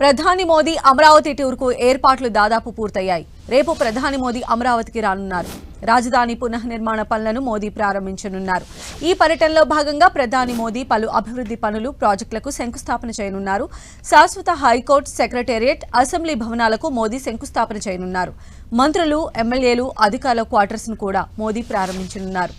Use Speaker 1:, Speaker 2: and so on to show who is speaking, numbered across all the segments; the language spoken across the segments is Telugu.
Speaker 1: ప్రధాని మోదీ అమరావతి టూర్కు ఏర్పాట్లు దాదాపు పూర్తయ్యాయి. రేపు ప్రధాని మోదీ అమరావతికి రానున్నారు. రాజధాని పునఃనిర్మాణ పనులను మోదీ ప్రారంభించనున్నారు. ఈ పర్యటనలో భాగంగా ప్రధాని మోదీ పలు అభివృద్ధి పనులు, ప్రాజెక్టులకు శంకుస్థాపన చేయనున్నారు. శాశ్వత హైకోర్టు, సెక్రటేరియట్, అసెంబ్లీ భవనాలకు మోదీ శంకుస్థాపన చేయనున్నారు. మంత్రులు, ఎమ్మెల్యేలు, అధికారుల క్వార్టర్స్ ను కూడా మోదీ ప్రారంభించనున్నారు.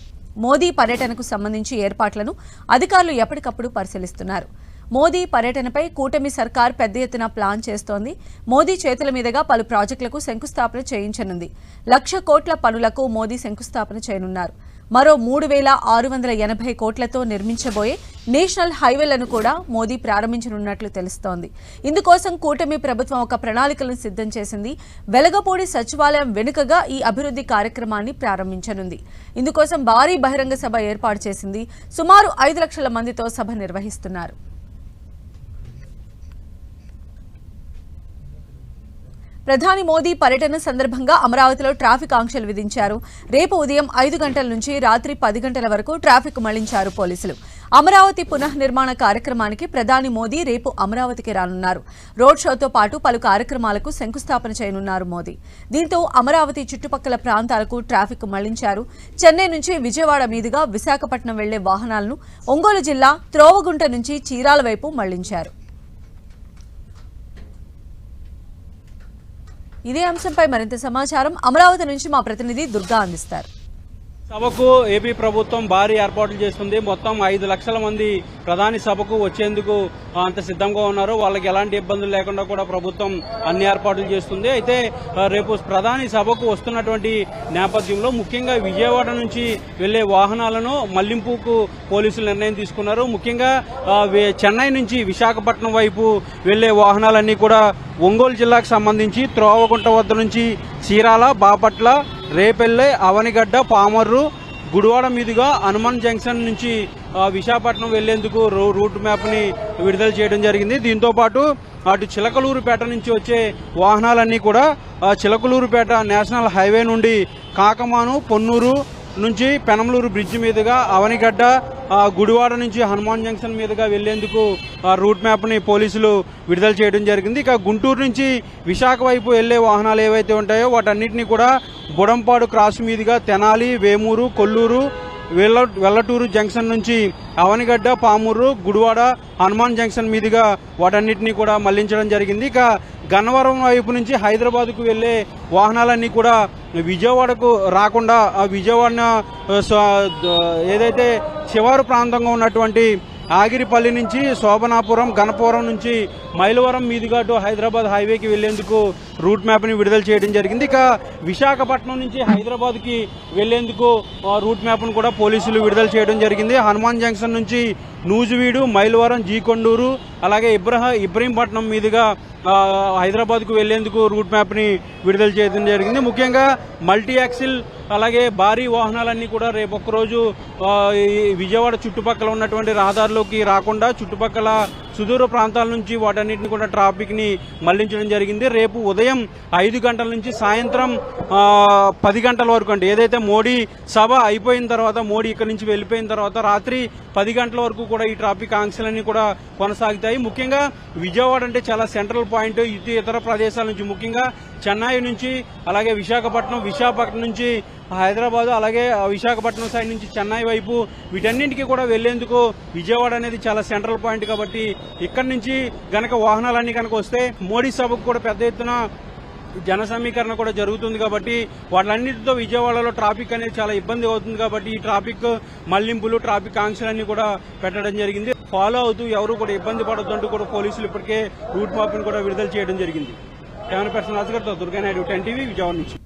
Speaker 1: మోదీ పర్యటనకు సంబంధించి ఏర్పాట్లను అధికారులు ఎప్పటికప్పుడు పరిశీలిస్తున్నారు. మోదీ పర్యటనపై కూటమి సర్కార్ పెద్ద ఎత్తున ప్లాన్ చేస్తోంది. మోదీ చేతుల మీదుగా పలు ప్రాజెక్టులకు శంకుస్థాపన చేయించనుంది. 1,00,000 కోట్ల పనులకు మోదీ శంకుస్థాపన చేయనున్నారు. మరో 3,680 కోట్లతో నిర్మించబోయే నేషనల్ హైవేలను కూడా మోదీ ప్రారంభించనున్నట్లు తెలుస్తోంది. ఇందుకోసం కూటమి ప్రభుత్వం ఒక ప్రణాళికలను సిద్ధం చేసింది. వెలగపూడి సచివాలయం వెనుకగా ఈ అభివృద్ధి కార్యక్రమాన్ని ప్రారంభించనుంది. ఇందుకోసం భారీ బహిరంగ సభ ఏర్పాటు చేసింది. సుమారు 5 లక్షల మందితో సభ నిర్వహిస్తున్నారు. ప్రధాని మోదీ పర్యటన సందర్భంగా అమరావతిలో ట్రాఫిక్ ఆంక్షలు విధించారు. రేపు ఉదయం 5 గంటల నుంచి రాత్రి 10 గంటల వరకు ట్రాఫిక్ మళ్లించారు పోలీసులు. అమరావతి పునఃనిర్మాణ కార్యక్రమానికి ప్రధాని మోదీ రేపు అమరావతికి రానున్నారు. రోడ్ షోతో పాటు పలు కార్యక్రమాలకు శంకుస్థాపన చేయనున్నారు మోదీ. దీంతో అమరావతి చుట్టుపక్కల ప్రాంతాలకు ట్రాఫిక్ మళ్లించారు. చెన్నై నుంచి విజయవాడ మీదుగా విశాఖపట్నం వెళ్లే వాహనాలను ఒంగోలు జిల్లా త్రోవగుంట నుంచి చీరాల వైపు మళ్లించారు. ఇదే అంశంపై మరింత సమాచారం అమరావతి నుంచి మా ప్రతినిధి దుర్గా అందిస్తారు.
Speaker 2: సభకు ఏపీ ప్రభుత్వం భారీ ఏర్పాట్లు చేస్తుంది. మొత్తం 5 లక్షల మంది ప్రధాని సభకు వచ్చేందుకు అంత సిద్ధంగా ఉన్నారు. వాళ్ళకి ఎలాంటి ఇబ్బందులు లేకుండా కూడా ప్రభుత్వం అన్ని ఏర్పాట్లు చేస్తుంది. అయితే రేపు ప్రధాని సభకు వస్తున్నటువంటి నేపథ్యంలో ముఖ్యంగా విజయవాడ నుంచి వెళ్లే వాహనాలను మళ్లింపుకు పోలీసులు నిర్ణయం తీసుకున్నారు. ముఖ్యంగా చెన్నై నుంచి విశాఖపట్నం వైపు వెళ్లే వాహనాలన్నీ కూడా ఒంగోలు జిల్లాకు సంబంధించి త్రోవగుంట వద్ద నుంచి చీరాల, బాపట్ల, రేపెల్లె, అవనిగడ్డ, పామర్రు, గుడివాడ మీదుగా హనుమాన్ జంక్షన్ నుంచి విశాఖపట్నం వెళ్లేందుకు రూట్ మ్యాప్ ని విడుదల చేయడం జరిగింది. దీంతో పాటు అటు చిలకలూరుపేట నుంచి వచ్చే వాహనాలన్నీ కూడా చిలకలూరుపేట నేషనల్ హైవే నుండి కాకమాను, పొన్నూరు నుంచి పెనంలూరు బ్రిడ్జి మీదుగా అవనిగడ్డ, గుడివాడ నుంచి హనుమాన్ జంక్షన్ మీదుగా వెళ్లేందుకు రూట్ మ్యాప్ ని పోలీసులు విడుదల చేయడం జరిగింది. ఇక గుంటూరు నుంచి విశాఖ వైపు వెళ్లే వాహనాలు ఏవైతే ఉంటాయో వాటన్నిటినీ కూడా బుడంపాడు క్రాస్ మీదుగా తెనాలి, వేమూరు, కొల్లూరు, వెల్లటూరు జంక్షన్ నుంచి అవనిగడ్డ, పామూరు, గుడివాడ, హనుమాన్ జంక్షన్ మీదుగా వాటన్నిటినీ కూడా మళ్లించడం జరిగింది. ఇక గన్నవరం వైపు నుంచి హైదరాబాద్కు వెళ్లే వాహనాలన్నీ కూడా విజయవాడకు రాకుండా విజయవాడ ఏదైతే శివారు ప్రాంతంగా ఉన్నటువంటి ఆగిరిపల్లి నుంచి శోభనాపురం, గణపురం నుంచి మైలవరం మీదుగా హైదరాబాద్ హైవేకి వెళ్లేందుకు రూట్ మ్యాప్ ని విడుదల చేయడం జరిగింది. ఇక విశాఖపట్నం నుంచి హైదరాబాద్ కి వెళ్లేందుకు రూట్ మ్యాప్ ను కూడా పోలీసులు విడుదల చేయడం జరిగింది. హనుమాన్ జంక్షన్ నుంచి నూజివీడు, మైలవరం, జీకొండూరు, అలాగే ఇబ్రహీంపట్నం మీదుగా హైదరాబాద్ కు వెళ్లేందుకు రూట్ మ్యాప్ ని విడుదల చేయడం జరిగింది. ముఖ్యంగా మల్టీ యాక్సిల్ అలాగే భారీ వాహనాలన్నీ కూడా రేపు ఒక్కరోజు విజయవాడ చుట్టుపక్కల ఉన్నటువంటి రహదారులోకి రాకుండా చుట్టుపక్కల సుదూర ప్రాంతాల నుంచి వాటన్నిటిని కూడా ట్రాఫిక్ ని మళ్లించడం జరిగింది. రేపు ఉదయం 5 గంటల నుంచి సాయంత్రం 10 గంటల వరకు అంటే ఏదైతే మోడీ సభ అయిపోయిన తర్వాత మోడీ ఇక్కడి నుంచి వెళ్లిపోయిన తర్వాత రాత్రి 10 గంటల వరకు కూడా ఈ ట్రాఫిక్ ఆంక్షలన్నీ కూడా కొనసాగుతాయి. ముఖ్యంగా విజయవాడ అంటే చాలా సెంట్రల్ పాయింట్. ఇతర ప్రదేశాల నుంచి ముఖ్యంగా చెన్నై నుంచి అలాగే విశాఖపట్నం నుంచి హైదరాబాద్ అలాగే విశాఖపట్నం సైడ్ నుంచి చెన్నై వైపు వీటన్నింటికి కూడా వెళ్లేందుకు విజయవాడ అనేది చాలా సెంట్రల్ పాయింట్. కాబట్టి ఇక్కడి నుంచి గనక వాహనాలన్నీ కనుక వస్తే మోడీ సభకు కూడా పెద్ద ఎత్తున జన సమీకరణ కూడా జరుగుతుంది. కాబట్టి వాటన్నిటితో విజయవాడలో ట్రాఫిక్ అనేది చాలా ఇబ్బంది అవుతుంది. కాబట్టి ఈ ట్రాఫిక్ మళ్లింపులు, ట్రాఫిక్ ఆంక్షలన్నీ కూడా పెట్టడం జరిగింది. ఫాలో అవుతూ ఎవరు కూడా ఇబ్బంది పడొద్దంటూ కూడా పోలీసులు ఇప్పటికే రూట్ మ్యాప్ ని కూడా విడుదల చేయడం జరిగింది. కెమెరా పర్సన్ అజగర్తో దుర్గానాయుడు, 10 టీవీ, విజయవాడ నుంచి.